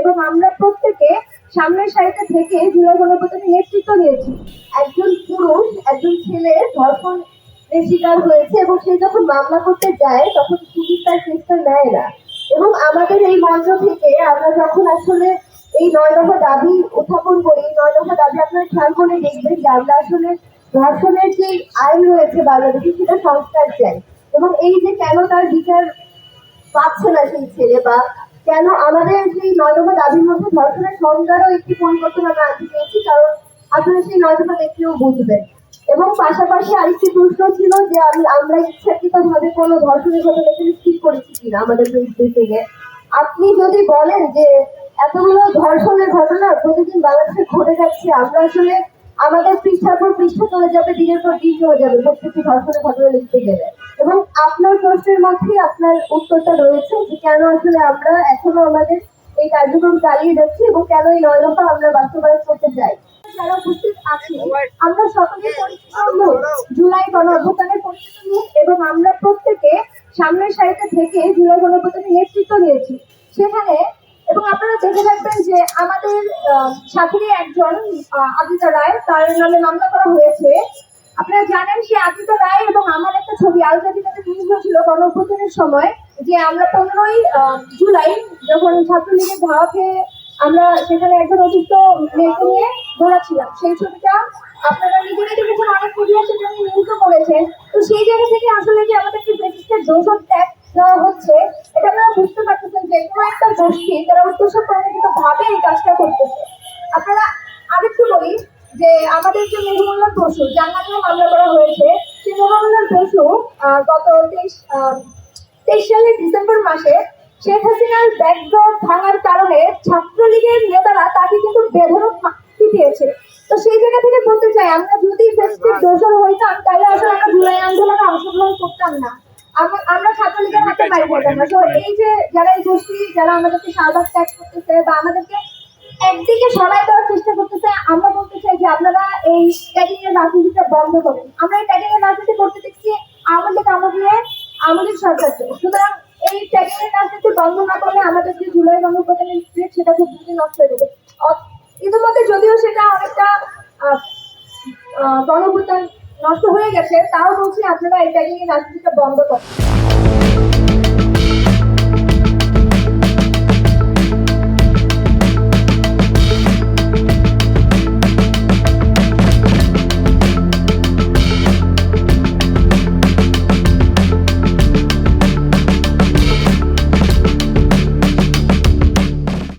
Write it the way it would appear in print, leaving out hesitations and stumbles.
এবং আমরা প্রত্যেকে সামনের সারিতে থেকে জুলাই গণঅভ্যুত্থানের নেতৃত্ব দিয়েছি। একজন পুরুষ একজন ছেলে ধর্ষণ শিকার হয়েছে এবং সে যখন মামলা করতে যায় তখন পুলিশ তার কেসটা নেয় না। এবং আমাদের এই মঞ্চ থেকে আমরা যখন আসলে এই 9 দফা দাবি উত্থাপন করি, এই 9 দফা দাবি আপনারা খেয়াল করে দেখবেন যে আমরা আসলে ধর্ষণের যে আইন রয়েছে বাংলাদেশে সেটা সংস্কার চাই। এবং এই যে কেন তার বিচার পাচ্ছে না সেই ছেলে, বা কেন আমাদের সেই 9 দফা দাবির মধ্যে ধর্ষণের সংজ্ঞারও একটি পরিবর্তন আমরা আনতে চেয়েছি, কারণ আপনারা সেই 9 দফা দেখলেও বুঝবেন। এবং পাশাপাশি আরেকটি প্রশ্ন ছিল যে আমরা ইচ্ছাকৃত ভাবে কোনো ধর্ষণের ঘটনাকে স্কিপ করেছি কিনা আমাদের ব্রিফিংয়ে। আপনি যদি বলেন যে এতগুলো ধর্ষণের ঘটনা প্রতিদিন বাংলাদেশে ঘটে যাচ্ছে, আমরা আসলে আমাদের পৃষ্ঠার পর পৃষ্ঠা চলে যাবে, দিনের পর দিন চলে যাবে প্রত্যেকটি ধর্ষণের ঘটনা লিখতে গেলে। এবং আপনার প্রশ্নের মধ্যেই আপনার উত্তরটা রয়েছে যে কেন আসলে আমরা এখনো আমাদের এই কার্যক্রম চালিয়ে যাচ্ছি এবং কেন এই 9 দফা আমরা বাস্তবায়ন করতে চাই। যারা উপস্থিত আছি আমরা সকলে জুলাই গণঅভ্যুত্থানের পরিস্থিতি নিয়ে এবং আমরা প্রত্যেকে সামনের সারিতে থেকে জুলাই গণঅভ্যুত্থানের নেতৃত্ব দিয়েছি সেখানে। এবং আপনারা দেখে থাকবেন যে আমাদের সাথে একজন আদিতা রায়, তার নামে মামলা করা হয়েছে। আপনারা জানেন সে আদিতা রায় এবং আমার একটা ছবি আল জাজিরাতে রিলিজ হয়েছিল গণঅভ্যুত্থানের সময়, যে আমরা 15ই জুলাই যখন ছাত্রলীগের ধাওয়া খেয়ে আমরা সেখানে একজন অসুস্থ মেয়েকে নিয়ে দৌড়াচ্ছিলাম, সেই ছবিটা আপনারা নিজেরাই দেখেছেন, অনেক মিডিয়া সেটা নিয়ে নিউজও করেছেন। তো সেই জায়গা থেকে আসলে যে আমাদেরকে ফেসিস্টের দোষণ ট্যাগ দেওয়া হচ্ছে, এটা আপনারা বুঝতে পারতেছেন যে কোনো একটা গোষ্ঠী তারা উদ্দেশ্য প্রণোদিত ভাবে এই কাজটা করতেছে। আপনারা আরেকটু বলি যে আমাদের যে মেহবুবুল্লাহ বসু যার নামেও মামলা করা হয়েছে, সেই মেহবুবুল্লাহ বসু গত 23 সালের ডিসেম্বর মাসে শেখ হাসিনার ব্যাকড্রপ ভাঙার কারণে ছাত্রলীগের নেতারা তাকে কিন্তু বেধড়ক পিটিয়েছে। তো সেই জায়গা থেকে বলতে চাই, আমরা যদি ফেস্টিভ দোষর হইতাম তাহলে আসলে আমরা জুলাই আন্দোলনে অংশগ্রহণ করতাম না, আমরা ছাত্রলীগের হাতে মারি যেতাম না। তো এই যে যারা এই গোষ্ঠী যারা আমাদেরকে শাহবাগ ত্যাগ করতেছে বা আমাদেরকে একদিকে সরাই দেওয়ার চেষ্টা করতেছে, আমরা বলতে চাই যে আপনারা এই ট্যাগিং এর রাজনীতিটা বন্ধ করেন। আমরা এই ট্যাগিং এর রাজনীতি করতে দেখছি আমাদের আমাদের সরকারকে। সুতরাং এই ট্যাগিং এর রাজনীতি বন্ধ না করলে আমাদের যে জুলাই গণঅভ্যুত্থানের স্পিরিট সেটা খুব দ্রুত নষ্ট হয়ে যাবে। ইতিমধ্যে যদিও সেটা অনেকটা গণঅভ্যুত্থান নষ্ট হয়ে গেছে, তাও বলছি আপনারা এই ট্যাগিং এর রাজনীতিটা বন্ধ করেন।